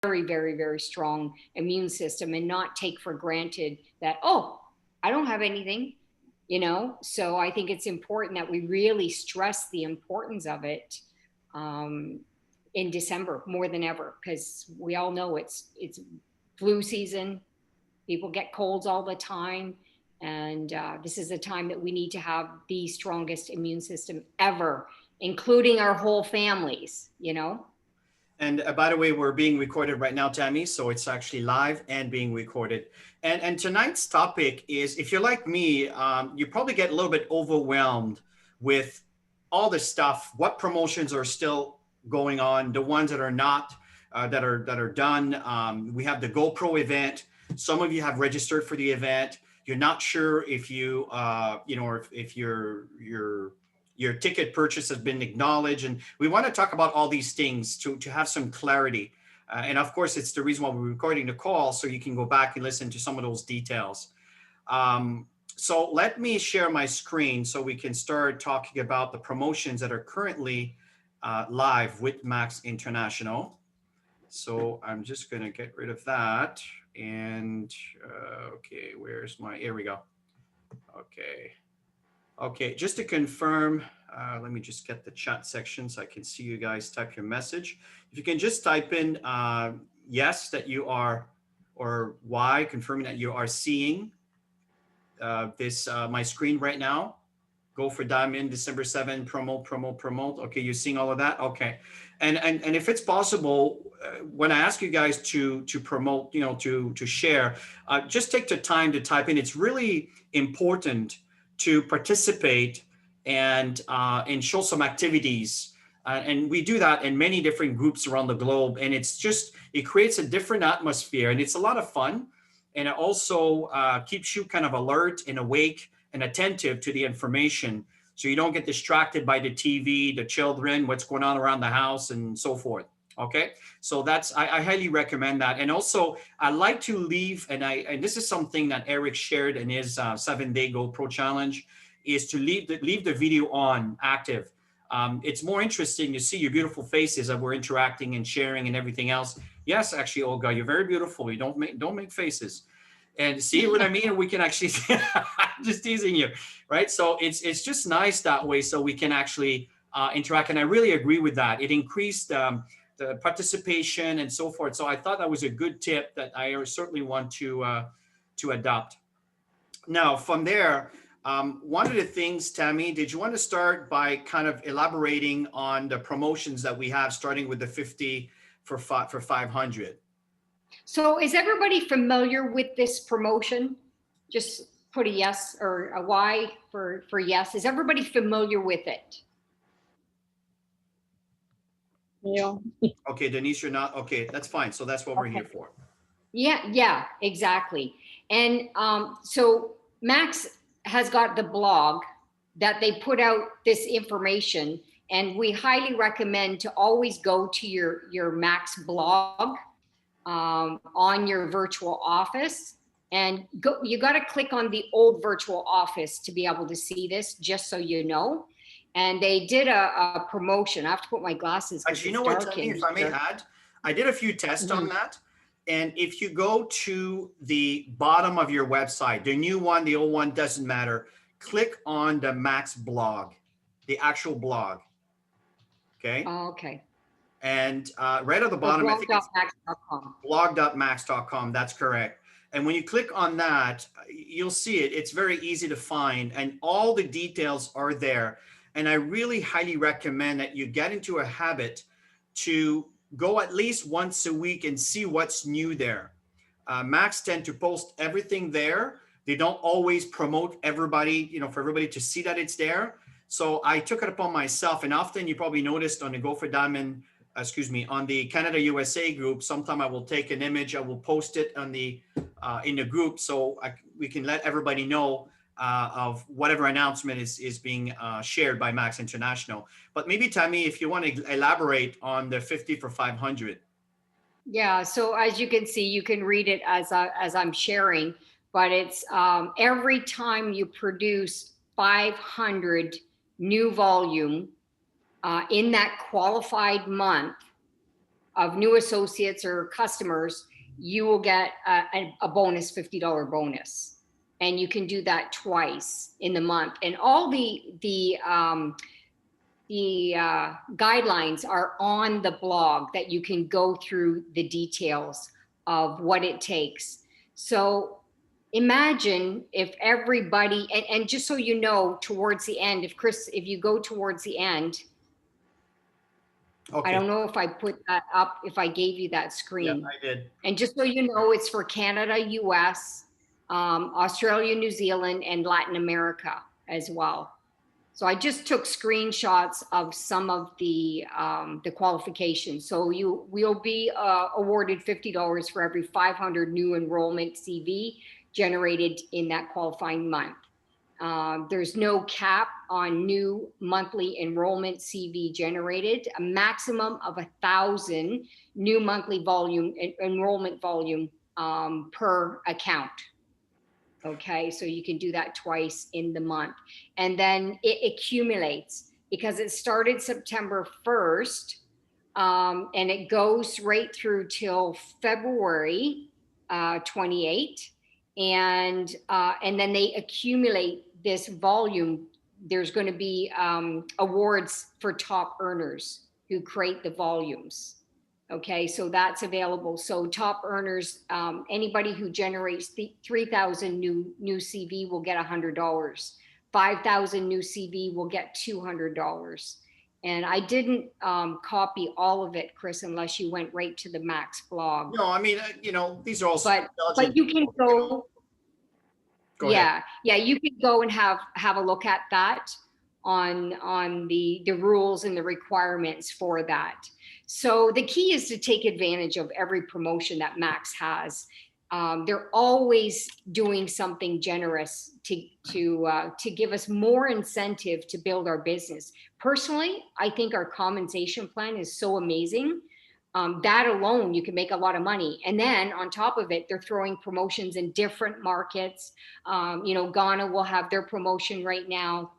very, very, very strong immune system and not take for granted that, oh, I don't have anything, you know? So I think it's important that we really stress the importance of it in December more than ever, because we all know it's flu season. People get colds all the time. And this is a time that we need to have the strongest immune system ever, including our whole families, you know? And by the way, we're being recorded right now, Tammy. So it's actually live and being recorded. And tonight's topic is, if you're like me, you probably get a little bit overwhelmed with all the stuff. What promotions are still going on? The ones that are not, that are done. We have the GoPro event. Some of you have registered for the event. You're not sure if you, if your ticket purchase has been acknowledged. And we want to talk about all these things to have some clarity. And of course, it's the reason why we're recording the call, so you can go back and listen to some of those details. So let me share my screen so we can start talking about the promotions that are currently live with Max International. So I'm just going to get rid of that. And okay, where's my, here we go. Okay. Okay, just to confirm, let me just get the chat section so I can see you guys type your message. If you can just type in yes, that you are, or Y, confirming that you are seeing this, my screen right now. Go for Diamond, December 7, promote. Okay, you're seeing all of that? Okay. And if it's possible, when I ask you guys to promote, to share, just take the time to type in. It's really important to participate and show some activities. And we do that in many different groups around the globe. And it creates a different atmosphere, and it's a lot of fun. And it also keeps you kind of alert and awake and attentive to the information, so you don't get distracted by the TV, the children, what's going on around the house, and so forth. Okay, so I highly recommend that. And also, I like to leave, and this is something that Eric shared in his 7-day GoPro challenge, is to leave the video on active. It's more interesting to see your beautiful faces that we're interacting and sharing and everything else. Yes, actually, Olga, you're very beautiful. You don't make faces. And see what I mean? We can actually, just teasing you, right? So it's just nice that way, so we can actually interact. And I really agree with that. It increased the participation and so forth. So I thought that was a good tip that I certainly want to adopt. Now, from there, one of the things, Tammy, did you want to start by kind of elaborating on the promotions that we have, starting with the 50 for 500? So is everybody familiar with this promotion? Just put a yes or a Y for yes. Is everybody familiar with it? Yeah. Okay, Denise, you're not. Okay, that's fine. So that's what we're here for. Yeah, exactly. And so Max has got the blog that they put out this information, and we highly recommend to always go to your Max blog on your virtual office, and you got to click on the old virtual office to be able to see this, just so you know. And they did a promotion. I have to put my glasses. Actually, you know what, Tammy, if I may add, I did a few tests on that. And if you go to the bottom of your website, the new one, the old one, doesn't matter. Click on the Max blog, the actual blog. Okay. Oh, okay. And right at the bottom, I think it's blog.max.com. That's correct. And when you click on that, you'll see it. It's very easy to find, and all the details are there. And I really highly recommend that you get into a habit to go at least once a week and see what's new there. Max tend to post everything there. They don't always promote everybody, for everybody to see that it's there. So I took it upon myself, and often you probably noticed on the Go for Diamond, on the Canada USA group, sometime I will take an image, I will post it on the in the group, so we can let everybody know of whatever announcement is being shared by Max International. But maybe, Tammy, if you want to elaborate on the 50 for 500. Yeah, so as you can see, you can read it as I'm sharing, but it's every time you produce 500 new volume in that qualified month, of new associates or customers, you will get a bonus, $50 bonus. And you can do that twice in the month. And all the guidelines are on the blog that you can go through the details of what it takes. So imagine if everybody, and just so you know, towards the end, if you go towards the end, Okay. I don't know if I put that up, if I gave you that screen. Yeah, I did. And just so you know, it's for Canada, US, Australia, New Zealand, and Latin America as well. So I just took screenshots of some of the qualifications. So we'll be awarded $50 for every 500 new enrollment CV generated in that qualifying month. There's no cap on new monthly enrollment CV generated, a maximum of 1,000 new monthly enrollment volume per account. Okay, so you can do that twice in the month. And then it accumulates because it started September 1st and it goes right through till February 28. And then they accumulate this volume. There's going to be awards for top earners who create the volumes. Okay, so that's available. So top earners, anybody who generates 3,000 new CV will get $100. 5,000 new CV will get $200. And I didn't copy all of it, Chris, unless you went right to the Max blog. No, I mean, these are all. But you can go. Go ahead. Yeah, you can go and have a look at that on the rules and the requirements for that. So the key is to take advantage of every promotion that Max has. They're always doing something generous to give us more incentive to build our business. Personally, I think our compensation plan is so amazing. That alone, you can make a lot of money. And then on top of it, they're throwing promotions in different markets. Ghana will have their promotion right now.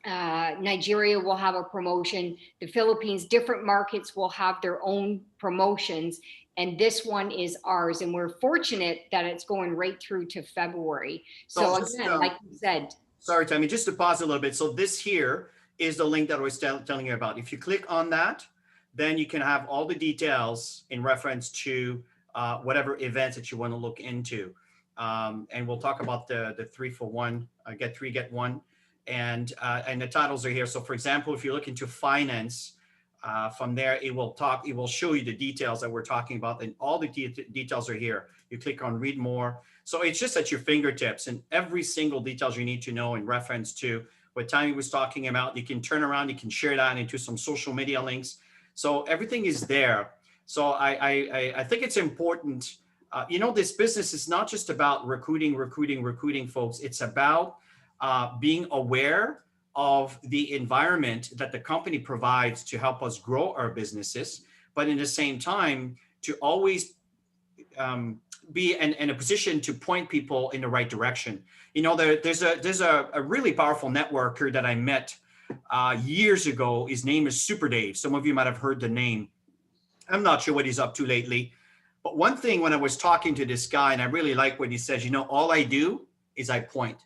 Nigeria will have a promotion. The Philippines, different markets will have their own promotions. And this one is ours. And we're fortunate that it's going right through to February. So again, like you said. Sorry, Tammy, just to pause a little bit. So this here is the link that I was telling you about. If you click on that, then you can have all the details in reference to whatever events that you want to look into. And we'll talk about the 3-for-1, get 3, get 1. And the titles are here. So for example, if you look into finance, from there, it will show you the details that we're talking about, and all the details are here. You click on read more. So it's just at your fingertips, and every single details you need to know in reference to what Tammy was talking about. You can turn around, you can share that into some social media links. So everything is there. So I think it's important. This business is not just about recruiting folks. It's about being aware of the environment that the company provides to help us grow our businesses, but in the same time, to always be in a position to point people in the right direction. There's a really powerful networker that I met years ago. His name is Super Dave. Some of you might have heard the name. I'm not sure what he's up to lately. But one thing, when I was talking to this guy, and I really like what he says, all I do is I point.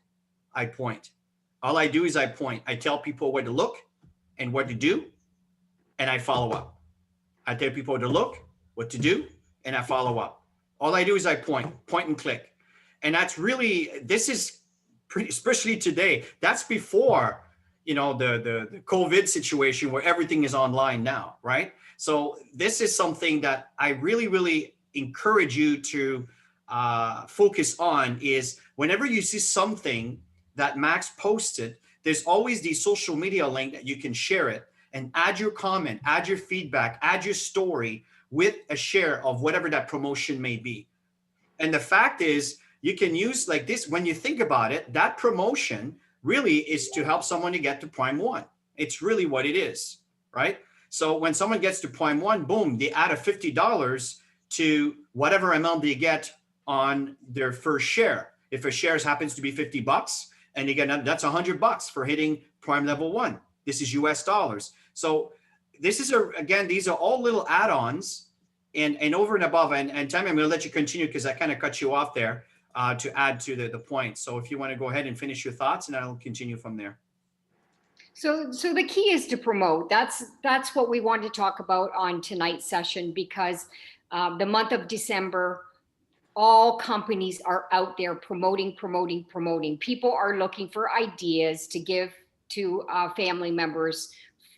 All I do is I point. I tell people where to look and what to do, and I follow up. I tell people where to look, what to do, and I follow up. All I do is I point and click. And that's really, this is pretty, especially today, that's before, the COVID situation where everything is online now, right? So this is something that I really, really encourage you to focus on, is whenever you see something that Max posted, there's always the social media link that you can share it and add your comment, add your feedback, add your story with a share of whatever that promotion may be. And the fact is, you can use like this, when you think about it, that promotion really is to help someone to get to Prime 1. It's really what it is, right? So when someone gets to Prime 1, boom, they add a $50 to whatever amount they get on their first share. If a share happens to be $50, and again, that's $100 for hitting Prime Level 1. This is US dollars. So this is, these are all little add-ons And over and above, and Tammy, I'm going to let you continue because I kind of cut you off there to add to the point. So if you want to go ahead and finish your thoughts, and I'll continue from there. So the key is to promote. That's what we want to talk about on tonight's session, because the month of December, all companies are out there promoting, promoting, promoting. People are looking for ideas to give to family members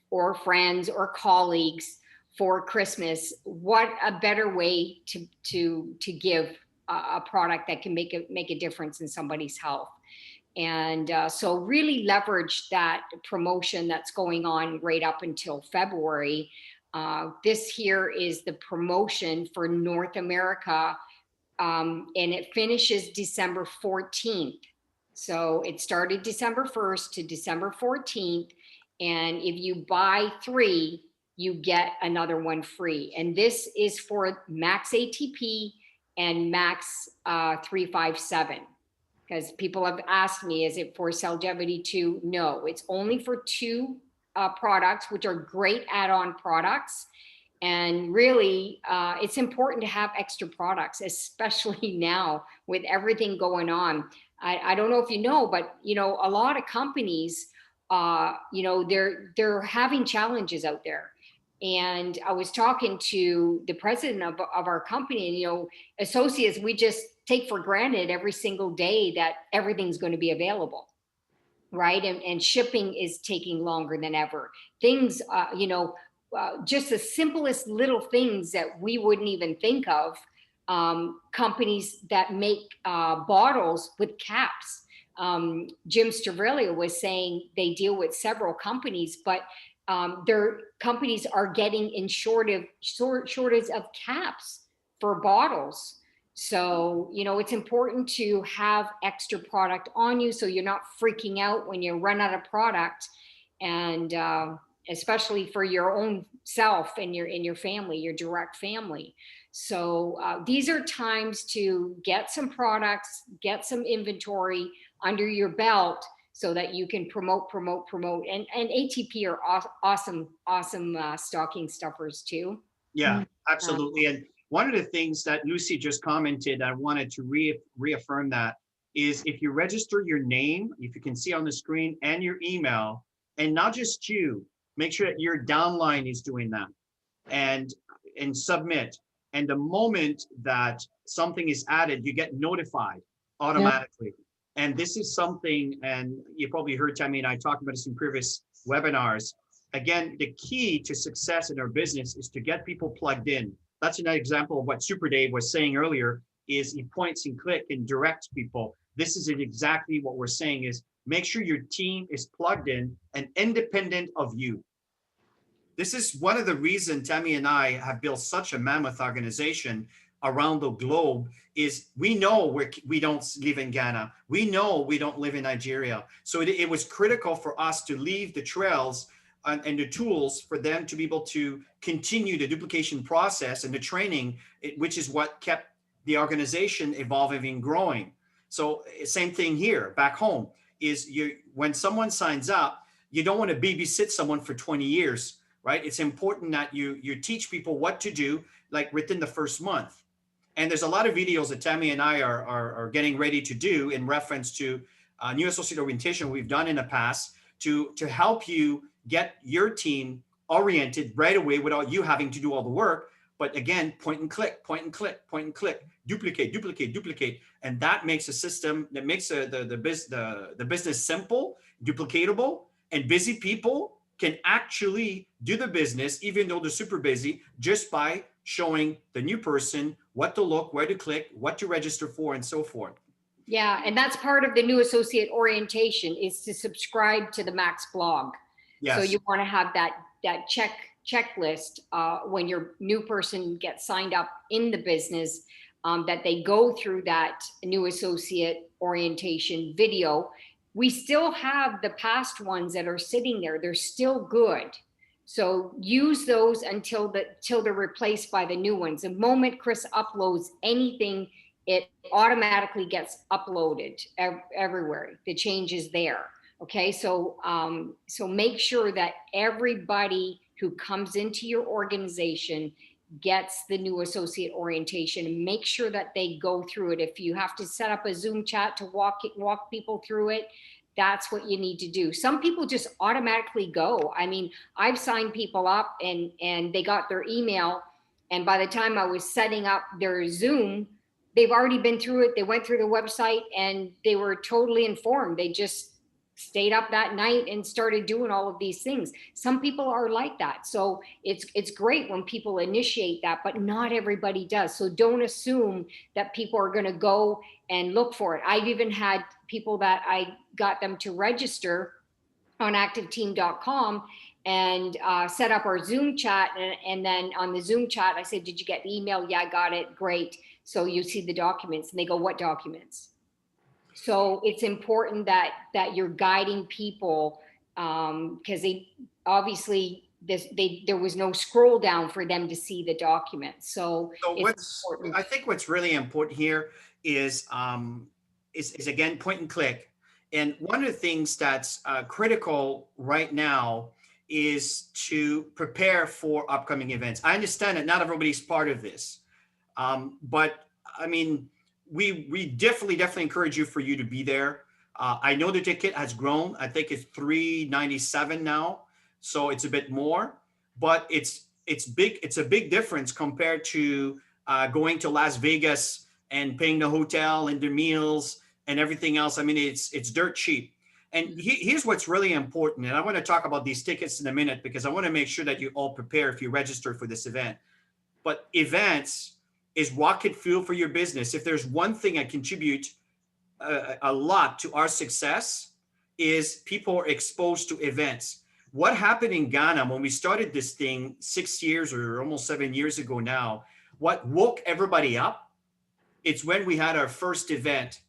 or friends or colleagues for Christmas. What a better way to give a product that can make a difference in somebody's health. And so really leverage that promotion that's going on right up until February. This here is the promotion for North America, and it finishes December 14th. So it started December 1st to December 14th. And if you buy 3, you get another one free. And this is for Max ATP and Max 357. Because people have asked me, is it for Cellgevity 2? No, it's only for 2 products, which are great add-on products. And really, it's important to have extra products, especially now with everything going on. I don't know if you know, but a lot of companies, they're having challenges out there. And I was talking to the president of our company, and associates, we just take for granted every single day that everything's going to be available, right? And shipping is taking longer than ever. Things, just the simplest little things that we wouldn't even think of. Companies that make bottles with caps. Jim Stavrillia was saying they deal with several companies, but their companies are getting in shortage of caps for bottles. So, it's important to have extra product on you so you're not freaking out when you run out of product, and especially for your own self and your family, your direct family. So these are times to get some products, get some inventory under your belt so that you can promote. And ATP are awesome stocking stuffers too. Yeah, absolutely. And one of the things that Lucy just commented, I wanted to reaffirm that, is if you register your name, if you can see on the screen, and your email, and not just you, make sure that your downline is doing that, and submit. And the moment that something is added, you get notified automatically. And this is something, and you probably heard Tammy and I talk about this in previous webinars. Again, the key to success in our business is to get people plugged in. That's an example of what Super Dave was saying earlier, is he points and click and directs people. This is exactly what we're saying, is make sure your team is plugged in and independent of you. This is one of the reasons Tammy and I have built such a mammoth organization around the globe, is we know we don't live in Ghana. We know we don't live in Nigeria. So it was critical for us to leave the trails and the tools for them to be able to continue the duplication process and the training, which is what kept the organization evolving and growing. So same thing here back home, is when someone signs up, you don't want to babysit someone for 20 years, right? It's important that you teach people what to do, like within the first month. And there's a lot of videos that Tammy and I are getting ready to do in reference to new associate orientation we've done in the past to help you get your team oriented right away without you having to do all the work. But again, point and click, duplicate. And that makes a system that makes the business simple, duplicatable, and busy people can actually do the business, even though they're super busy, just by showing the new person what to look, where to click, what to register for, and so forth. Yeah, and that's part of the new associate orientation, is to subscribe to the Max blog. Yes. So you want to have that checklist when your new person gets signed up in the business, that they go through that new associate orientation video. We still have the past ones that are sitting there. They're still good. So use those until they're replaced by the new ones. The moment Chris uploads anything, it automatically gets uploaded everywhere. The change is there. Okay, so make sure that everybody who comes into your organization gets the new associate orientation, and make sure that they go through it. If you have to set up a Zoom chat to walk people through it, that's what you need to do. Some people just automatically go. I mean, I've signed people up and they got their email, and by the time I was setting up their Zoom, they've already been through it. They went through the website and they were totally informed. They just stayed up that night and started doing all of these things. Some people are like that. So it's great when people initiate that, but not everybody does. So don't assume that people are going to go and look for it. I've even had people that I got them to register on activeteam.com and set up our Zoom chat. And then on the Zoom chat, I said, did you get the email? Yeah, I got it. Great. So you see the documents, and they go, what documents? So it's important that you're guiding people, because they obviously there was no scroll down for them to see the documents. So it's important. I think what's really important here is again point and click. And one of the things that's critical right now is to prepare for upcoming events. I understand that not everybody's part of this, but I mean, we definitely encourage for you to be there. I know the ticket has grown. I think it's $397 now, so it's a bit more, but it's big. It's a big difference compared to going to Las Vegas and paying the hotel and the meals and everything else. I mean, it's dirt cheap. And here's what's really important. And I want to talk about these tickets in a minute because I want to make sure that you all prepare if you register for this event. But events is rocket fuel for your business. If there's one thing that contributes a lot to our success is people are exposed to events. What happened in Ghana when we started this thing 6 years or almost 7 years ago now, what woke everybody up? It's when we had our first event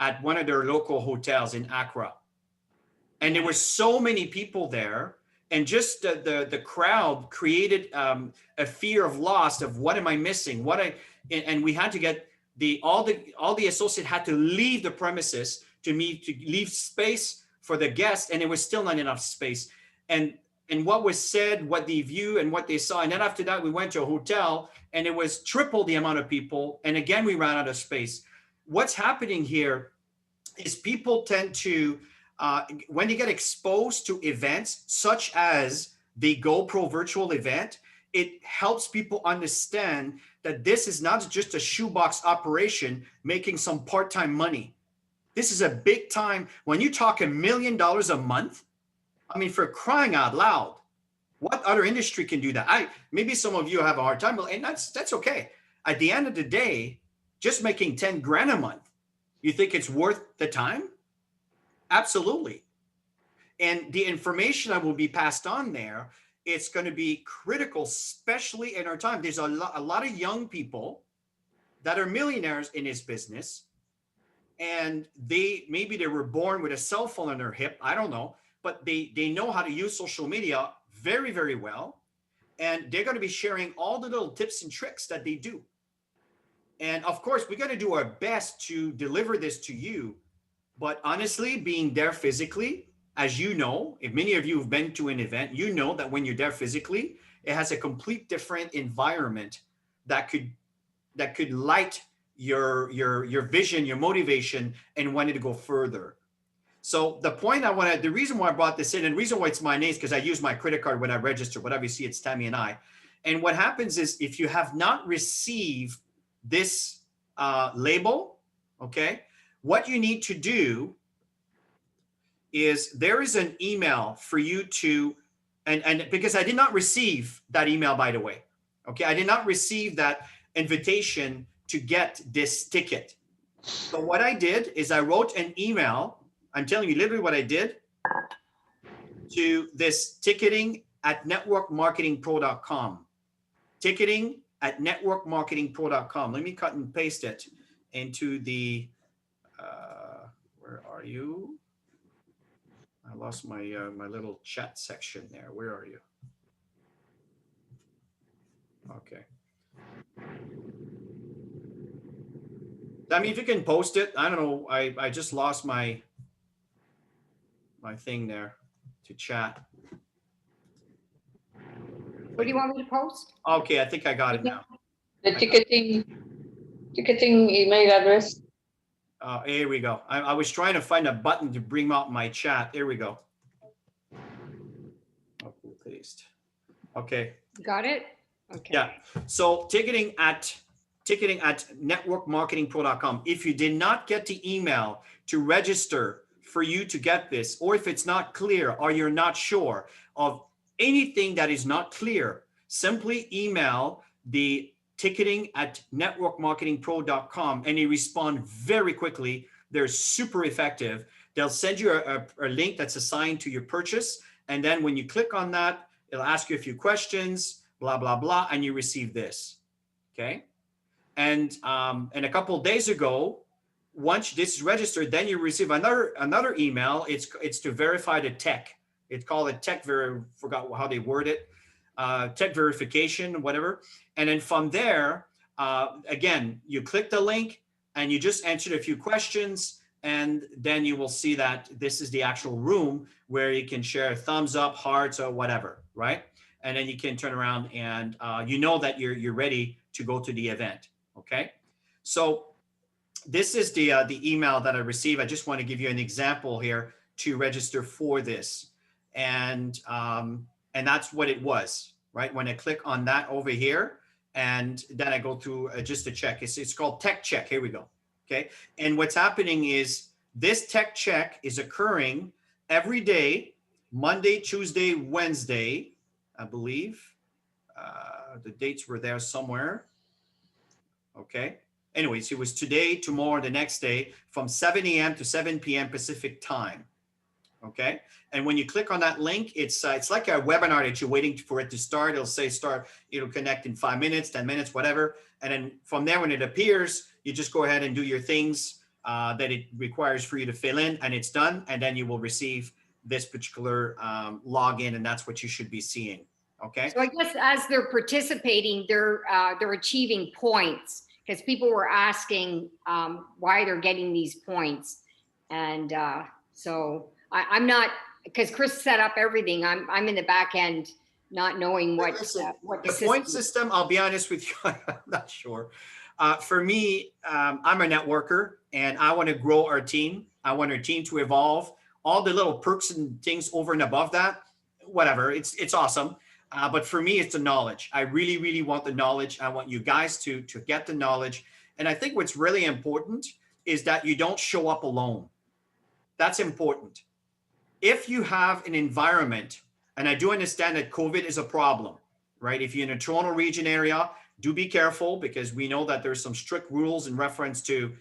at one of their local hotels in Accra. And there were so many people there, and just the crowd created a fear of loss of what am I missing? And we had to get all the associates had to leave the premises to leave space for the guests, and it was still not enough space. And what was said, what they view, and what they saw. And then after that, we went to a hotel, and it was triple the amount of people. And again, we ran out of space. What's happening here is people tend to, when you get exposed to events such as the GoPro virtual event, it helps people understand that this is not just a shoebox operation making some part-time money. This is a big time. When you talk $1 million a month, I mean, for crying out loud, what other industry can do that? Maybe some of you have a hard time, and that's okay. At the end of the day, just making 10 grand a month, you think it's worth the time? Absolutely. And the information that will be passed on there, it's going to be critical, especially in our time. There's a lot of young people that are millionaires in this business, and maybe they were born with a cell phone on their hip. I don't know, but they know how to use social media very, very well. And they're going to be sharing all the little tips and tricks that they do. And of course, we got to do our best to deliver this to you. But honestly, being there physically, as you know, if many of you have been to an event, you know that when you're there physically, it has a complete different environment that could light your vision, your motivation, and wanting to go further. So the reason why I brought this in, and the reason why it's my name is because I use my credit card when I register. Whatever you see, it's Tammy and I. And what happens is if you have not received this label, okay, what you need to do is there is an email for you to, and because I did not receive that email, by the way, okay, I did not receive that invitation to get this ticket. So what I did is I wrote an email. I'm telling you literally what I did to this ticketing@networkmarketingpro.com. Ticketing@networkmarketingpro.com. Let me cut and paste it into the, where are you? I lost my my little chat section there. Where are you? Okay. I mean, if you can post it, I don't know. I just lost my thing there to chat. What do you want me to post? Okay, I think I got it now. The ticketing email address. Here we go. I was trying to find a button to bring up my chat. Here we go. Okay, paste. Okay. Got it? Okay. Yeah. So ticketing at networkmarketingpro.com. If you did not get the email to register for you to get this, or if it's not clear or you're not sure of anything that is not clear, simply email the ticketing at networkmarketingpro.com and they respond very quickly. They're super effective. They'll send you a link that's assigned to your purchase. And then when you click on that, it'll ask you a few questions, blah, blah, blah, and you receive this. Okay. And a couple of days ago, once this is registered, then you receive another email. It's to verify the tech. It's called a tech forgot how they word it. Tech verification, whatever. And then from there, again, you click the link and you just answered a few questions. And then you will see that this is the actual room where you can share thumbs up, hearts, or whatever, right? And then you can turn around and you know that you're ready to go to the event, okay? So this is the email that I received. I just want to give you an example here to register for this. And that's what it was, right? When I click on that over here, and then I go through just to check. It's called Tech Check. Here we go. Okay. And what's happening is this Tech Check is occurring every day, Monday, Tuesday, Wednesday, I believe. The dates were there somewhere. Okay. Anyways, it was today, tomorrow, the next day from 7 a.m. to 7 p.m. Pacific time. Okay. And when you click on that link, it's like a webinar that you're waiting for it to start. It'll say start, it'll connect in 5 minutes, 10 minutes, whatever. And then from there, when it appears, you just go ahead and do your things that it requires for you to fill in, and it's done. And then you will receive this particular login, and that's what you should be seeing. Okay. So I guess as they're participating, they're achieving points, because people were asking why they're getting these points. And so I'm not, because Chris set up everything. I'm in the back end, not knowing what the point system. I'll be honest with you, I'm not sure. For me, I'm a networker, and I want to grow our team. I want our team to evolve. All the little perks and things over and above that, whatever. It's awesome. But for me, it's the knowledge. I really, really want the knowledge. I want you guys to get the knowledge. And I think what's really important is that you don't show up alone. That's important. If you have an environment, and I do understand that COVID is a problem, right? If you're in a Toronto region area, do be careful, because we know that there's some strict rules in reference to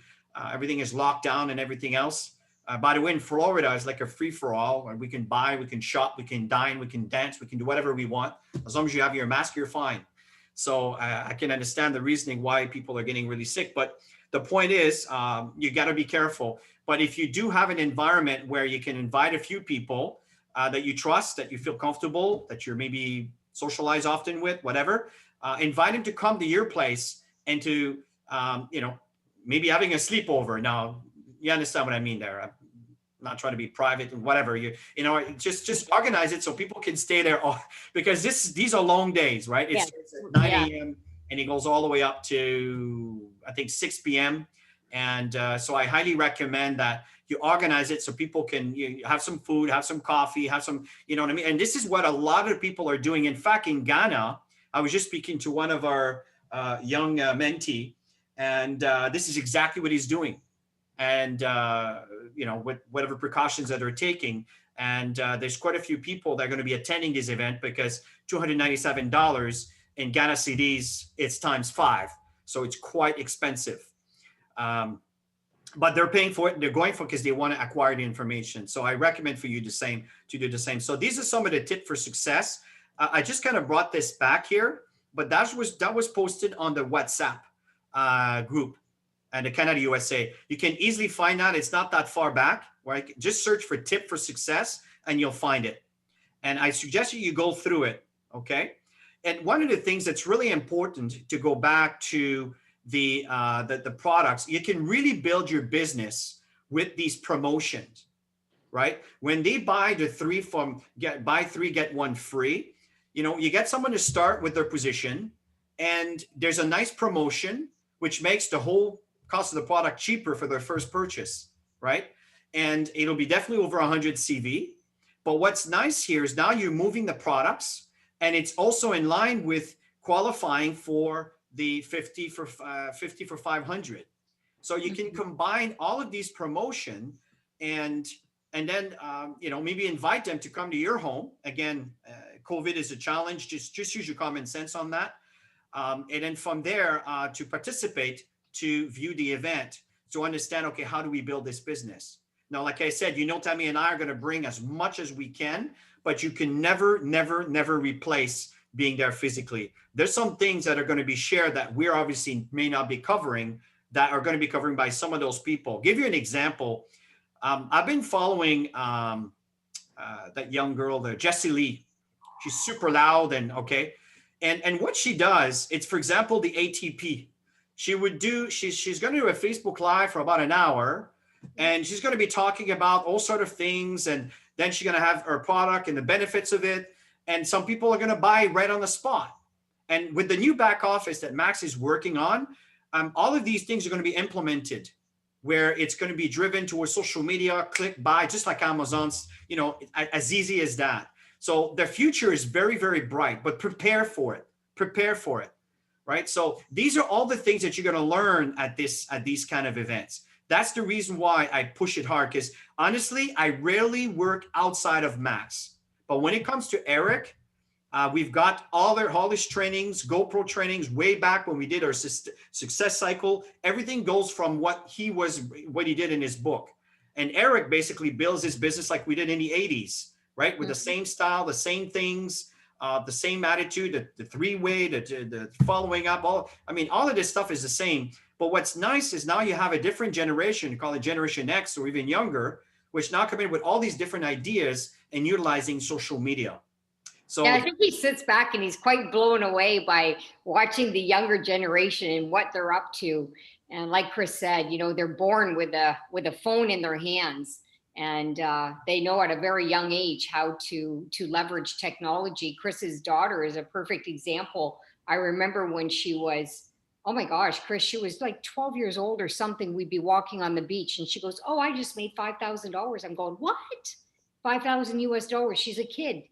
everything is locked down and everything else. By the way, in Florida, it's like a free-for-all, and we can buy, we can shop, we can dine, we can dance, we can do whatever we want. As long as you have your mask, you're fine. So I can understand the reasoning why people are getting really sick. But the point is, you got to be careful. But if you do have an environment where you can invite a few people that you trust, that you feel comfortable, that you're maybe socialize often with, whatever, invite them to come to your place and to, maybe having a sleepover. Now, you understand what I mean there. I'm not trying to be private and whatever. Just organize it so people can stay there, because these are long days, right? It starts at 9 a.m. and it goes all the way up to, I think, 6 p.m. And so I highly recommend that you organize it so people can have some food, have some coffee, have some, you know what I mean? And this is what a lot of people are doing. In fact, in Ghana, I was just speaking to one of our young mentee, and this is exactly what he's doing. And, with whatever precautions that they're taking. And there's quite a few people that are going to be attending this event, because $297 in Ghana cedis, it's times 5. So it's quite expensive. But they're paying for it. They're going for it because they want to acquire the information. So I recommend for you to do the same. So these are some of the tips for success. I just kind of brought this back here, but that was posted on the WhatsApp group and the Canada USA. You can easily find that. It's not that far back, right? Just search for tip for success and you'll find it. And I suggest you go through it, okay? And one of the things that's really important to go back to the products, you can really build your business with these promotions, right? When they buy the buy 3, get 1 free, You get someone to start with their position, and there's a nice promotion, which makes the whole cost of the product cheaper for their first purchase, right? And it'll be definitely over 100 CV. But what's nice here is now you're moving the products, and it's also in line with qualifying for the 50 for 500. So you can combine all of these promotion, and then maybe invite them to come to your home. Again, COVID is a challenge. Just use your common sense on that, and then from there to participate, to view the event, to understand, okay, how do we build this business? Now, like I said, Tammy and I are going to bring as much as we can, but you can never, never, never replace being there physically. There's some things that are going to be shared that we're obviously may not be covering, that are going to be covering by some of those people. Give you an example. I've been following that young girl there, Jessie Lee. She's super loud and okay. And what she does, it's, for example, the ATP. She's going to do a Facebook Live for about an hour, and she's going to be talking about all sort of things. And then she's going to have her product and the benefits of it. And some people are going to buy right on the spot. And with the new back office that Max is working on, all of these things are going to be implemented, where it's going to be driven towards social media, click, buy, just like Amazon's, as easy as that. So the future is very, very bright, but prepare for it, right? So these are all the things that you're going to learn at these kind of events. That's the reason why I push it hard, because honestly, I rarely work outside of Max. But when it comes to Eric, we've got all his trainings, GoPro trainings, way back when we did our success cycle. Everything goes from what he did in his book. And Eric basically builds his business like we did in the 80s, right? With the same style, the same things, the same attitude, the three-way, the following up. All of this stuff is the same. But what's nice is now you have a different generation, call it Generation X or even younger, which now come in with all these different ideas and utilizing social media. So yeah, I think he sits back and he's quite blown away by watching the younger generation and what they're up to. And like Chris said, they're born with a phone in their hands, and they know at a very young age how to leverage technology. Chris's daughter is a perfect example. I remember when she was, oh my gosh, Chris, she was like 12 years old or something. We'd be walking on the beach and she goes, oh, I just made $5,000. I'm going, what? 5,000 US dollars. She's a kid,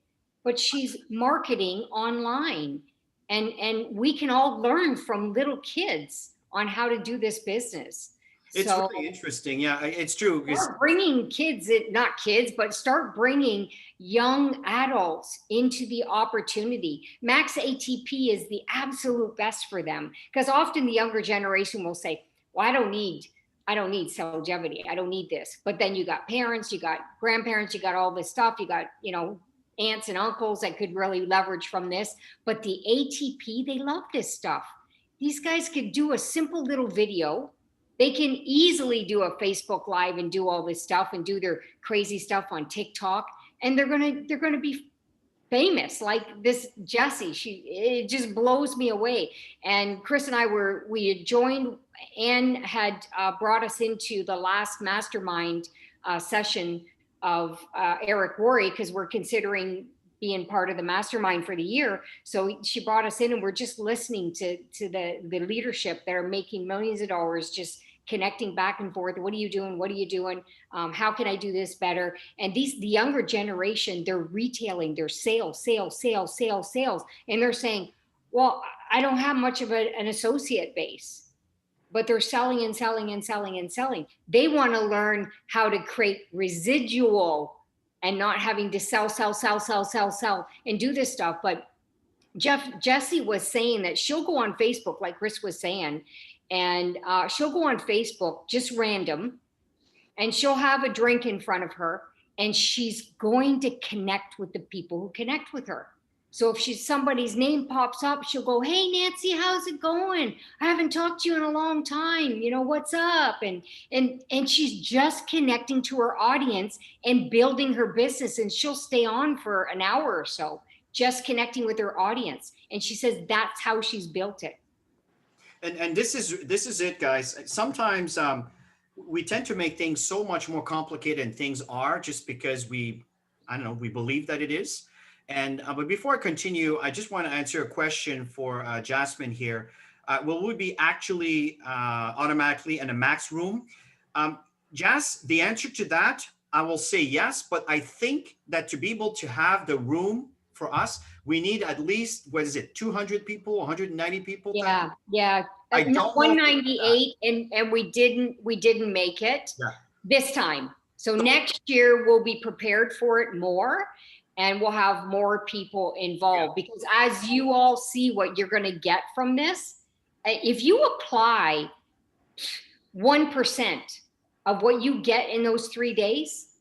but she's marketing online. And we can all learn from little kids on how to do this business. It's really interesting. Yeah, it's true. Start bringing start bringing young adults into the opportunity. Max ATP is the absolute best for them, because often the younger generation will say, well, I don't need longevity. I don't need this. But then you got parents, you got grandparents, you got all this stuff. You got, aunts and uncles that could really leverage from this. But the ATP, they love this stuff. These guys could do a simple little video. They can easily do a Facebook Live and do all this stuff and do their crazy stuff on TikTok. And they're gonna be famous, like this Jessie. It just blows me away. And Chris and we had joined. Anne had brought us into the last mastermind session of Eric Worre, because we're considering being part of the mastermind for the year. So she brought us in, and we're just listening to the leadership that are making millions of dollars, just connecting back and forth. What are you doing? What are you doing? How can I do this better? And the younger generation, they're retailing, they're sales. And they're saying, well, I don't have much of an associate base, but they're selling and selling and selling and selling. They want to learn how to create residual and not having to sell and do this stuff. But Jessie was saying that she'll go on Facebook, like Chris was saying, and she'll go on Facebook just random, and she'll have a drink in front of her, and she's going to connect with the people who connect with her. So if somebody's name pops up, she'll go, hey, Nancy, how's it going? I haven't talked to you in a long time. What's up? And she's just connecting to her audience and building her business. And she'll stay on for an hour or so, just connecting with her audience. And she says that's how she's built it. And this is it, guys. Sometimes we tend to make things so much more complicated than things are, just because we believe that it is. And but before I continue, I just want to answer a question for Jasmine here. Will we be actually automatically in a max room? Um, Jas, the answer to that, I will say yes, but I think that to be able to have the room for us, we need at least, what is it, 200 people, 190 people, Tammy? Yeah, yeah. I don't know if we have that. 198, and we didn't make it Yeah. this time. So next year we'll be prepared for it more, and we'll have more people Yeah. involved, because as you all see what you're going to get from this, if you apply 1% of what you get in those 3 days,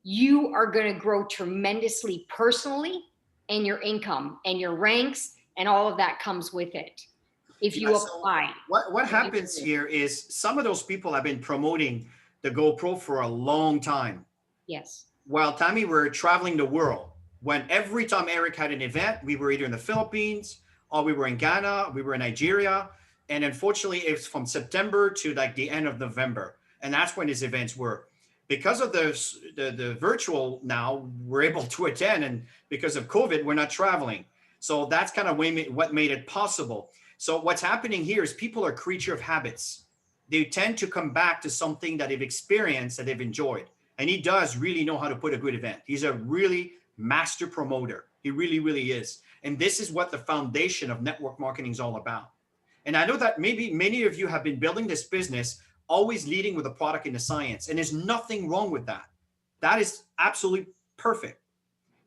you are going to grow tremendously personally, and your income and your ranks and all of that comes with it if Yeah. you So apply. what happens here is some of those people have been promoting the GoPro for a long time. Yes. While Tammy were traveling the world, when every time Eric had an event, we were either in the Philippines or we were in Ghana, we were in Nigeria. And unfortunately, it's from September to like the end of November. And that's when his events were. Because of the virtual now, we're able to attend. And because of COVID, we're not traveling. So that's kind of what made it possible. So what's happening here is people are creature of habits. They tend to come back to something that they've experienced, that they've enjoyed. And he does really know how to put a good event. He's a really master promoter. He really, really is. And this is what the foundation of network marketing is all about. And I know that maybe many of you have been building this business, always leading with a product and the science. And there's nothing wrong with that. That is absolutely perfect.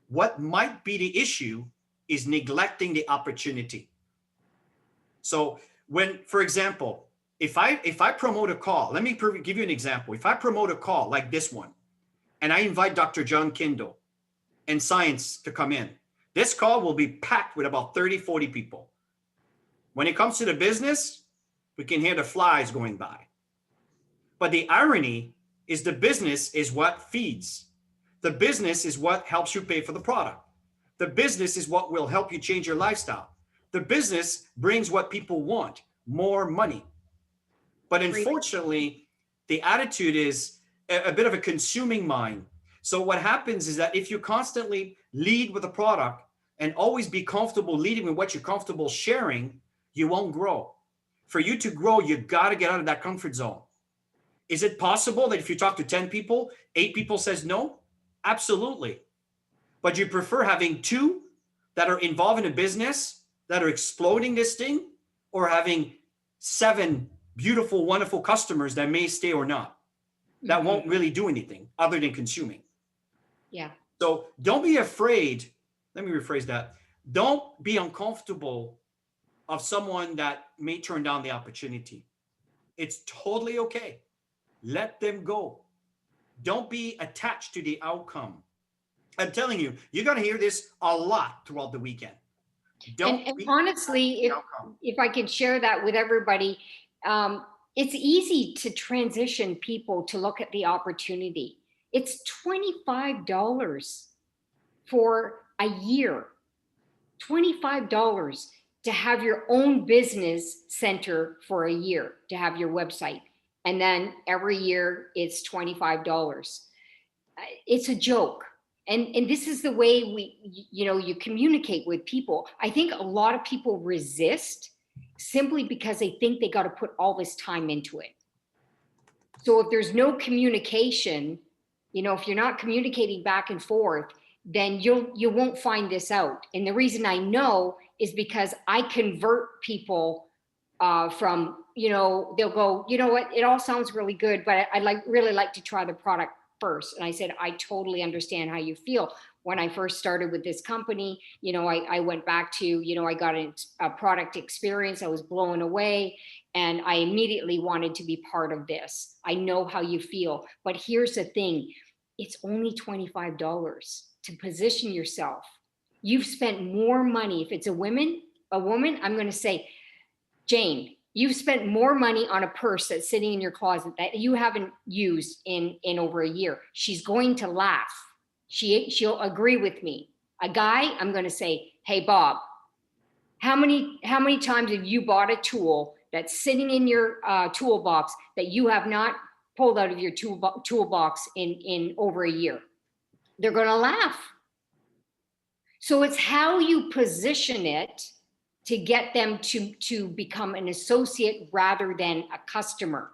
What might be the issue is neglecting the opportunity. So when, for example, if I promote a call, let me give you an example. If I promote a call like this one, and I invite Dr. John Kindle and science to come in, this call will be packed with about 30, 40 people. When it comes to the business, we can hear the flies going by. But the irony is the business is what feeds. The business is what helps you pay for the product. The business is what will help you change your lifestyle. The business brings what people want, more money. But unfortunately, the attitude is a bit of a consuming mind. So what happens is that if you constantly lead with a product and always be comfortable leading with what you're comfortable sharing, you won't grow. For you to grow, you got to get out of that comfort zone. Is it possible that if you talk to 10 people, 8 people says no? Absolutely. But you prefer having 2 that are involved in a business that are exploding this thing, or having 7 beautiful, wonderful customers that may stay or not, that won't really do anything other than consuming. Yeah. So don't be afraid. Let me rephrase that. Don't be uncomfortable of someone that may turn down the opportunity. It's totally okay. Let them go. Don't be attached to the outcome. I'm telling you, you're going to hear this a lot throughout the weekend. Don't And be honestly, outcome. if I could share that with everybody, it's easy to transition people to look at the opportunity. It's $25 for a year, $25 to have your own business center for a year, to have your website. And then every year it's $25. It's a joke. And this is the way you communicate with people. I think a lot of people resist simply because they think they got to put all this time into it. So if there's no communication, if you're not communicating back and forth, then you won't find this out. And the reason I know is because I convert people from, they'll go, you know what, it all sounds really good, but I'd really like to try the product first. And I said, I totally understand how you feel. When I first started with this company, I went back to, I got a product experience. I was blown away. And I immediately wanted to be part of this. I know how you feel. But here's the thing. It's only $25 to position yourself. You've spent more money. If it's a woman, I'm going to say, Jane, you've spent more money on a purse that's sitting in your closet that you haven't used in over a year. She's going to laugh. She'll agree with me. A guy, I'm going to say, hey, Bob, how many times have you bought a tool that's sitting in your toolbox that you have not pulled out of your toolbox in over a year? They're going to laugh. So it's how you position it to get them to become an associate rather than a customer.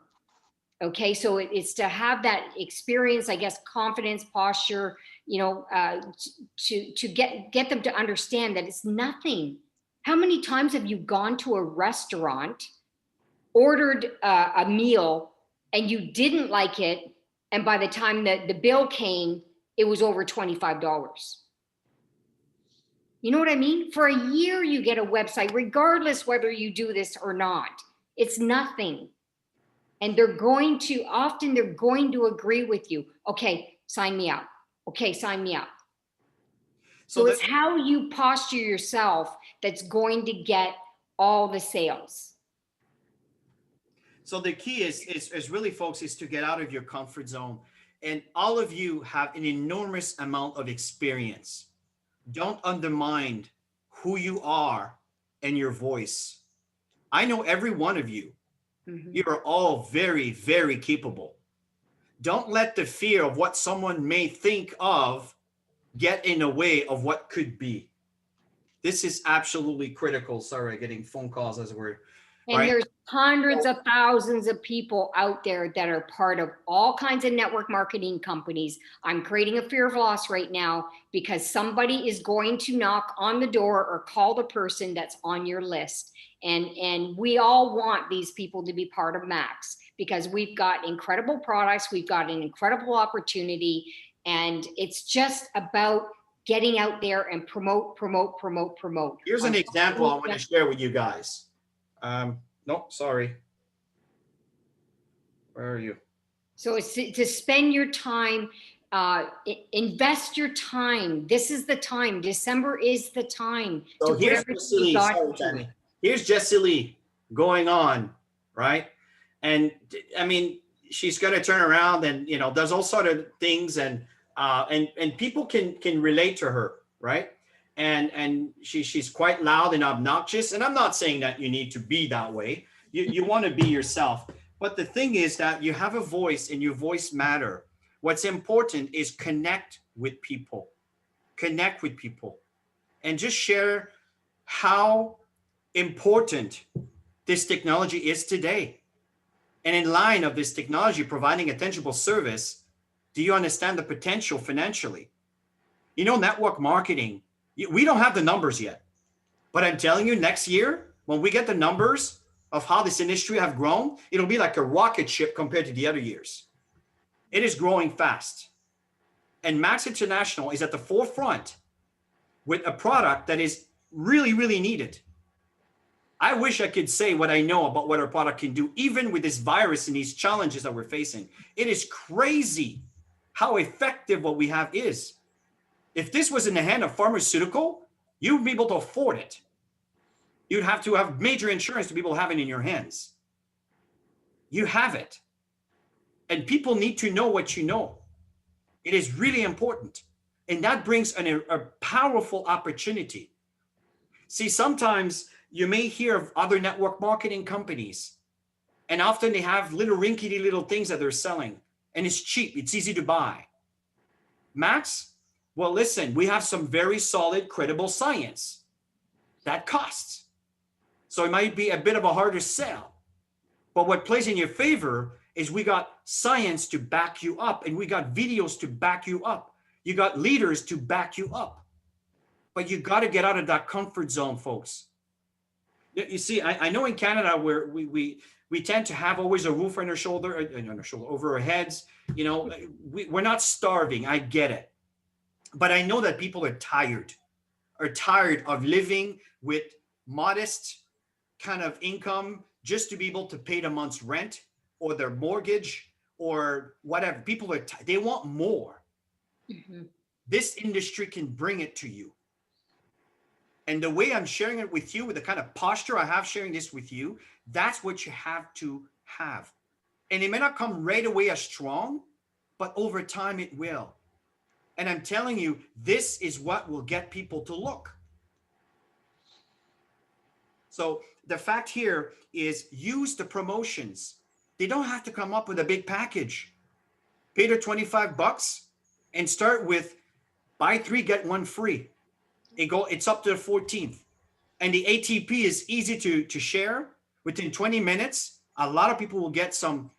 Okay, so it's to have that experience, I guess, confidence, posture, to get them to understand that it's nothing. How many times have you gone to a restaurant, ordered a meal, and you didn't like it, and by the time that the bill came, it was over $25? You know what I mean? For a year, you get a website, regardless whether you do this or not. It's nothing. And they're going to agree with you. Okay, sign me up. Okay, sign me up. So it's how you posture yourself that's going to get all the sales. So the key is really, folks, is to get out of your comfort zone. And all of you have an enormous amount of experience. Don't undermine who you are and your voice. I know every one of you. Mm-hmm. You're all very, very capable. Don't let the fear of what someone may think of get in the way of what could be. This is absolutely critical. Sorry, getting phone calls as we're and right? There's hundreds of thousands of people out there that are part of all kinds of network marketing companies. I'm creating a fear of loss right now because somebody is going to knock on the door or call the person that's on your list. And we all want these people to be part of Max because we've got incredible products, we've got an incredible opportunity, and it's just about getting out there and promote. Here's an example I want to share with you guys. Nope, sorry. Where are you? So it's to spend your time, invest your time. This is the time. December is the time. So here's Jessie Lee. Sorry, Tammy. Here's Jessie Lee going on, right? And I mean, she's going to turn around and, does all sort of things, and people can relate to her, right? And she's quite loud and obnoxious. And I'm not saying that you need to be that way. You want to be yourself. But the thing is that you have a voice and your voice matter. What's important is connect with people. Connect with people. And just share how important this technology is today. And in line of this technology providing a tangible service, do you understand the potential financially? Network marketing, we don't have the numbers yet. But I'm telling you, next year, when we get the numbers of how this industry have grown, it'll be like a rocket ship compared to the other years. It is growing fast. And Max International is at the forefront with a product that is really, really needed. I wish I could say what I know about what our product can do, even with this virus and these challenges that we're facing. It is crazy how effective what we have is. If this was in the hand of pharmaceutical, you would be able to afford it. You'd have to have major insurance to be able to have it in your hands. You have it. And people need to know what you know. It is really important. And that brings a powerful opportunity. See, sometimes you may hear of other network marketing companies, and often they have little rinkety little things that they're selling, and it's cheap. It's easy to buy. Max, well, listen, we have some very solid, credible science that costs. So it might be a bit of a harder sell. But what plays in your favor is we got science to back you up, and we got videos to back you up. You got leaders to back you up. But you got to get out of that comfort zone, folks. You see, I know in Canada where we tend to have always a roof on our shoulder, over our heads. We're not starving. I get it. But I know that people are tired of living with modest kind of income just to be able to pay the month's rent or their mortgage or whatever. People they want more. Mm-hmm. This industry can bring it to you. And the way I'm sharing it with you, with the kind of posture I have sharing this with you, that's what you have to have. And it may not come right away as strong, but over time it will. And I'm telling you, this is what will get people to look. So the fact here is use the promotions. They don't have to come up with a big package. Pay their $25 and start with buy 3, get 1 free. It's up to the 14th. And the ATP is easy to share. Within 20 minutes, a lot of people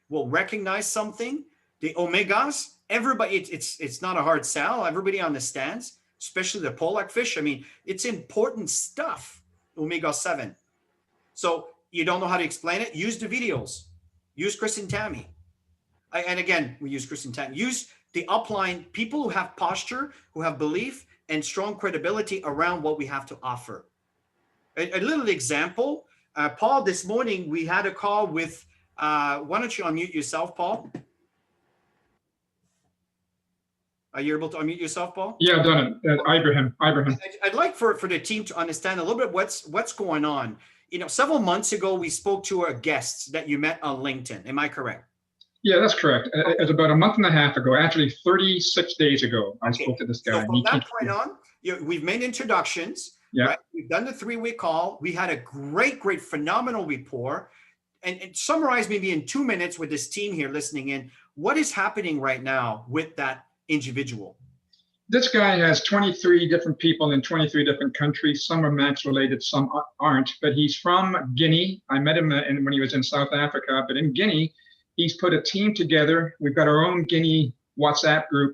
will recognize something. The omegas, everybody, it's not a hard sell. Everybody understands, especially the pollock fish. I mean, it's important stuff, omega-7. So you don't know how to explain it? Use the videos. Use Chris and Tammy. And again, we use Chris and Tammy. Use the upline, people who have posture, who have belief and strong credibility around what we have to offer. A little example, Paul, this morning we had a call with, why don't you unmute yourself, Paul? Are you able to unmute yourself, Paul? Yeah, I've done it. Ibrahim. I'd like for the team to understand a little bit what's going on. You know, several months ago, we spoke to our guests that you met on LinkedIn. Am I correct? Yeah, that's correct. It was about a month and a half ago, actually 36 days ago, I spoke to this guy. So from that point on, we've made introductions. Yeah. Right? We've done the 3-way call. We had a great, phenomenal rapport. And summarize maybe in 2 minutes with this team here listening in, what is happening right now with that individual? This guy has 23 different people in 23 different countries. Some are Max related, some aren't, but he's from Guinea. I met him when he was in South Africa, but in Guinea, he's put a team together. We've got our own Guinea WhatsApp group,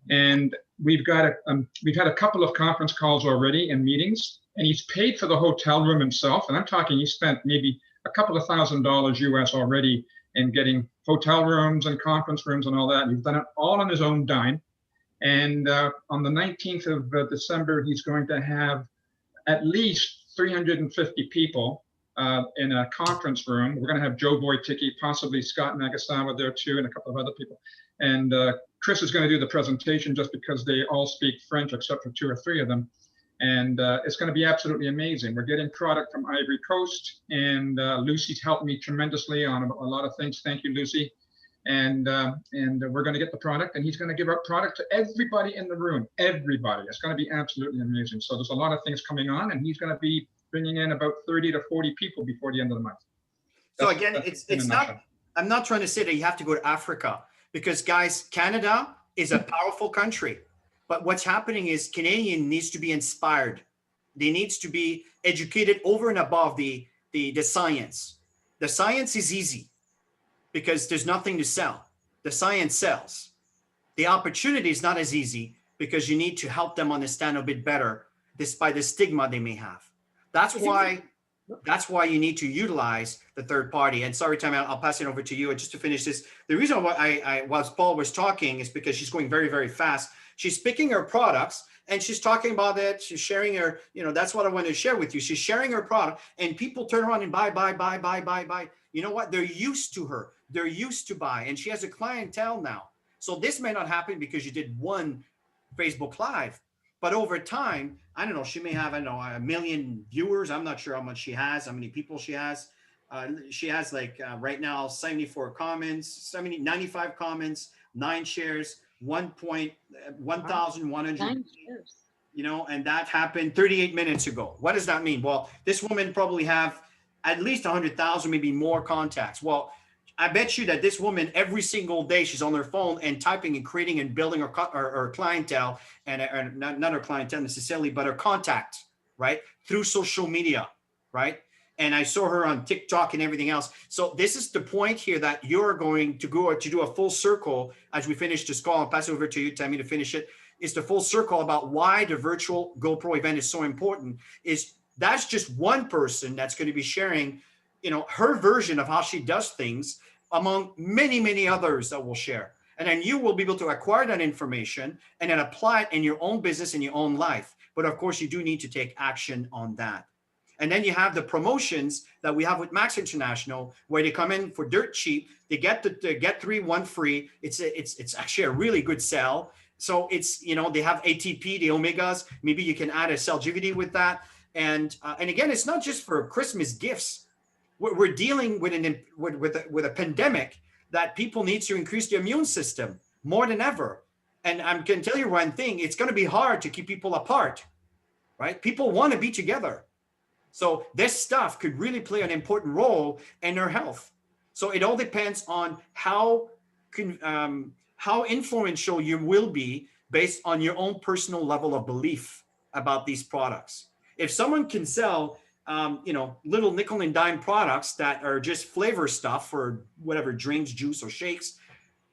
and we've had a couple of conference calls already and meetings, and he's paid for the hotel room himself. And I'm talking, he spent maybe a couple of $1,000s US already in getting hotel rooms and conference rooms and all that. He's done it all on his own dime. And on the 19th of December, he's going to have at least 350 people in a conference room. We're going to have Joe Wojcicki, possibly Scott Nagasawa there too, and a couple of other people. And Chris is going to do the presentation just because they all speak French, except for 2 or 3 of them. And it's going to be absolutely amazing. We're getting product from Ivory Coast, and Lucy's helped me tremendously on a lot of things. Thank you, Lucy. And we're going to get the product, and he's going to give out product to everybody in the room. Everybody. It's going to be absolutely amazing. So there's a lot of things coming on, and he's going to be bringing in about 30 to 40 people before the end of the month. So again, it's not. I'm not trying to say that you have to go to Africa, because guys, Canada is a powerful country. But what's happening is Canadian needs to be inspired. They needs to be educated over and above the science. The science is easy because there's nothing to sell. The science sells. The opportunity is not as easy because you need to help them understand a bit better despite the stigma they may have. That's why you need to utilize the third party. And sorry, Tammy, I'll pass it over to you. And just to finish this, the reason why whilst Paul was talking is because she's going very, very fast. She's picking her products and she's talking about it. She's sharing her, that's what I want to share with you. She's sharing her product and people turn around and buy. You know what? They're used to her. They're used to buy. And she has a clientele now. So this may not happen because you did one Facebook Live, but over time, I don't know, she may have, 1 million viewers. I'm not sure how much she has, how many people she has. She has right now, 74 comments, 95 comments, 9 shares, 1,100, and that happened 38 minutes ago. What does that mean? Well, this woman probably have at least 100,000, maybe more contacts. Well, I bet you that this woman every single day she's on her phone and typing and creating and building her clientele, and not her clientele necessarily, but her contact, right? Through social media, right? And I saw her on TikTok and everything else. So this is the point here that you're going to go to do a full circle as we finish this call. I'll pass it over to you, Tammy, to finish it. It's the full circle about why the virtual GoPro event is so important. Is that's just one person that's going to be sharing, her version of how she does things among many, many others that will share. And then you will be able to acquire that information and then apply it in your own business, in your own life. But of course, you do need to take action on that. And then you have the promotions that we have with Max International, where they come in for dirt cheap. They get get 3, 1 free. It's actually a really good sell. So it's, they have ATP, the omegas. Maybe you can add a cell GVD with that. And again, it's not just for Christmas gifts. We're dealing with a pandemic that people need to increase their immune system more than ever. And I can tell you one thing, it's going to be hard to keep people apart, right? People want to be together. So this stuff could really play an important role in their health. So it all depends on how influential you will be based on your own personal level of belief. about these products. If someone can sell, little nickel and dime products that are just flavor stuff for whatever drinks, juice, or shakes,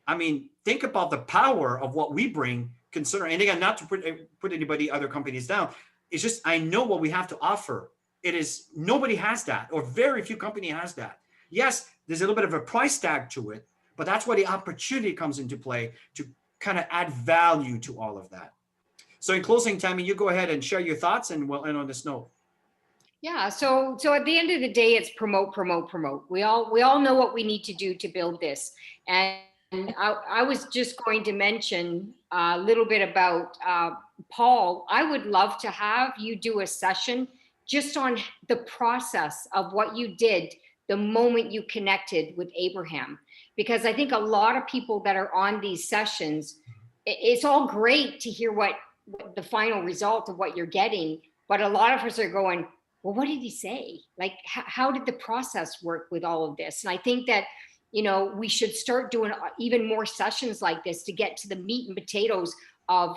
I mean, think about the power of what we bring. Considering, and again, not to put anybody, other companies down. It's just I know what we have to offer. It is nobody has that, or very few company has that. Yes, there's a little bit of a price tag to it, but that's where the opportunity comes into play to kind of add value to all of that. So in closing, Tammy, you go ahead and share your thoughts, and we'll end on this note. Yeah. So at the end of the day, it's promote, promote, promote. We all know what we need to do to build this. And I was just going to mention a little bit about Paul. I would love to have you do a session just on the process of what you did the moment you connected with Abraham, because I think a lot of people that are on these sessions, it's all great to hear what the final result of what you're getting, but a lot of us are going, well, what did he say? Like, how did the process work with all of this? And I think that, we should start doing even more sessions like this to get to the meat and potatoes of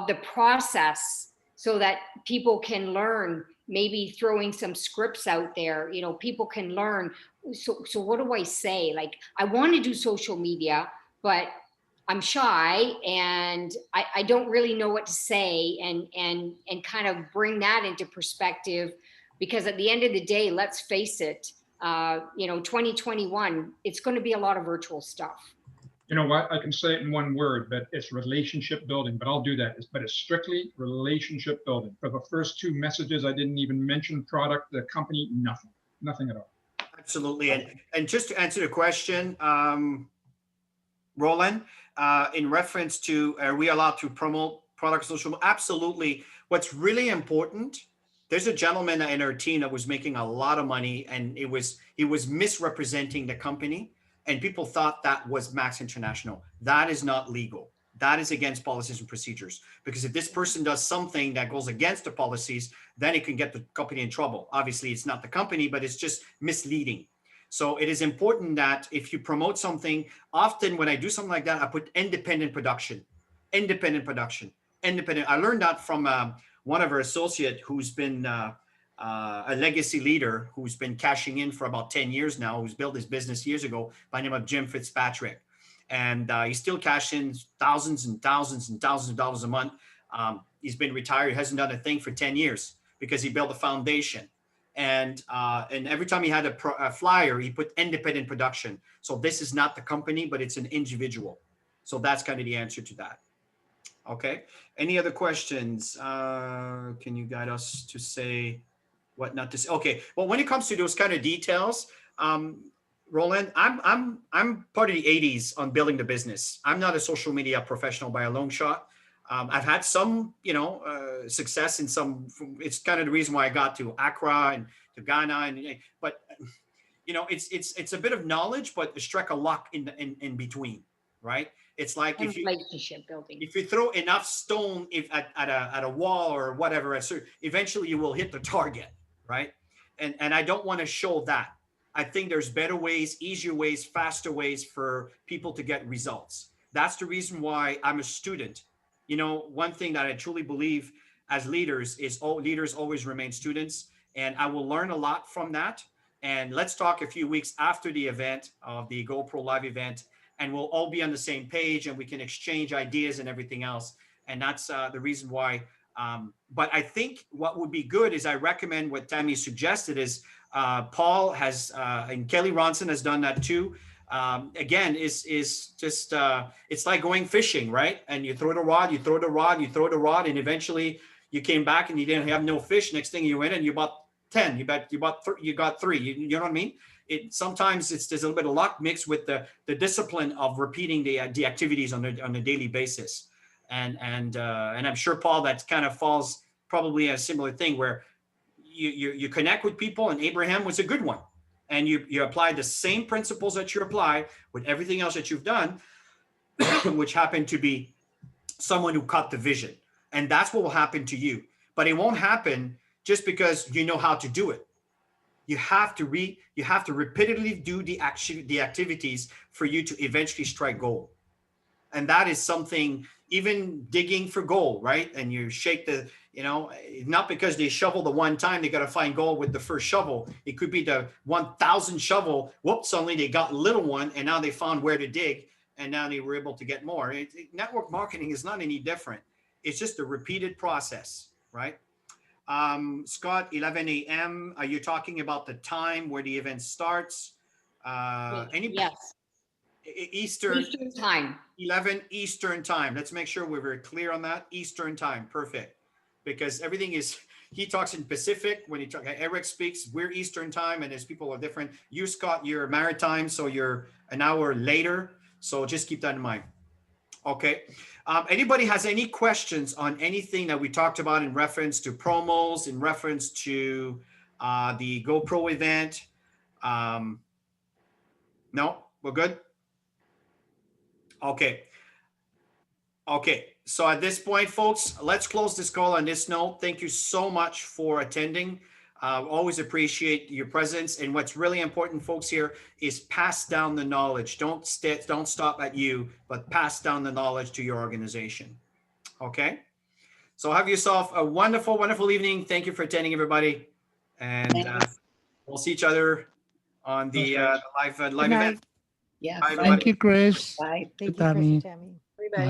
the process, so that people can learn, maybe throwing some scripts out there, people can learn. So what do I say? Like, I want to do social media, but I'm shy and I don't really know what to say, and kind of bring that into perspective, because at the end of the day, let's face it, 2021, it's going to be a lot of virtual stuff. You know what? I can say it in one word, but it's relationship building. But I'll do that. But it's strictly relationship building. For the first two messages, I didn't even mention product, the company, nothing at all. Absolutely. And just to answer the question, Roland, in reference to, are we allowed to promote product social? Absolutely. What's really important, there's a gentleman in our team that was making a lot of money, and he was misrepresenting the company, and people thought that was Max International. That is not legal. That is against policies and procedures, because if this person does something that goes against the policies, then it can get the company in trouble. Obviously, it's not the company, but it's just misleading. So it is important that if you promote something, often when I do something like that, I put independent production. I learned that from one of our associates who's been a legacy leader, who's been cashing in for about 10 years now, who's built his business years ago, by the name of Jim Fitzpatrick. And he still cashes in thousands and thousands and thousands of dollars a month. He's been retired, he hasn't done a thing for 10 years because he built a foundation. And every time he had a flyer, he put independent production. So this is not the company, but it's an individual. So that's kind of the answer to that. Okay. Any other questions? Can you guide us to say what not to say? Okay. Well, when it comes to those kind of details, Roland, I'm part of the 80s on building the business. I'm not a social media professional by a long shot. I've had some, success in some. It's kind of the reason why I got to Accra and to Ghana, but it's a bit of knowledge, but a streak of luck in between, right? It's like if relationship building. If you throw enough stone at a wall or whatever, eventually you will hit the target, right? And I don't want to show that. I think there's better ways, easier ways, faster ways for people to get results. That's the reason why I'm a student. One thing that I truly believe as leaders is leaders always remain students, and I will learn a lot from that. And let's talk a few weeks after the event of the GoPro Live event, and we'll all be on the same page and we can exchange ideas and everything else. And that's the reason why. But I think what would be good is I recommend what Tammy suggested is Paul has, and Kelly Ronson has done that too. Again, is just it's like going fishing, right? And you throw the rod, and eventually you came back and you didn't have no fish. Next thing you went and you bought 10. You got 3. You know what I mean? Sometimes there's a little bit of luck mixed with the discipline of repeating the activities on a daily basis. And I'm sure, Paul, that kind of falls probably a similar thing where you connect with people, and Abraham was a good one. And you apply the same principles that you apply with everything else that you've done, which happened to be someone who caught the vision. And that's what will happen to you. But it won't happen just because you know how to do it. You have to repeatedly do the activities for you to eventually strike gold. And that is something, even digging for gold, right? And you shake the, not because they shovel the one time, they got to find gold with the first shovel. It could be the 1,000 shovel. Whoops, suddenly they got a little one and now they found where to dig and now they were able to get more. Network marketing is not any different. It's just a repeated process, right? Scott, 11 a.m. Are you talking about the time where the event starts? Yes. Eastern time. 11 Eastern time. Let's make sure we're very clear on that. Eastern time. Perfect. Because everything is, he talks in Pacific. When Eric speaks, we're Eastern time, and as people are different. You, Scott, you're maritime, so you're an hour later. So just keep that in mind. Okay. Anybody has any questions on anything that we talked about in reference to promos, in reference to the GoPro event? No, we're good. Okay. Okay. So at this point, folks, let's close this call on this note. Thank you so much for attending. Always appreciate your presence. And what's really important, folks, here is pass down the knowledge. Don't stop at you, but pass down the knowledge to your organization. Okay. So have yourself a wonderful, wonderful evening. Thank you for attending, everybody. And we'll see each other on the live event. Yeah. Bye, Thank you, Chris. Bye. Thank you, Chris and Tammy. Tammy. Bye.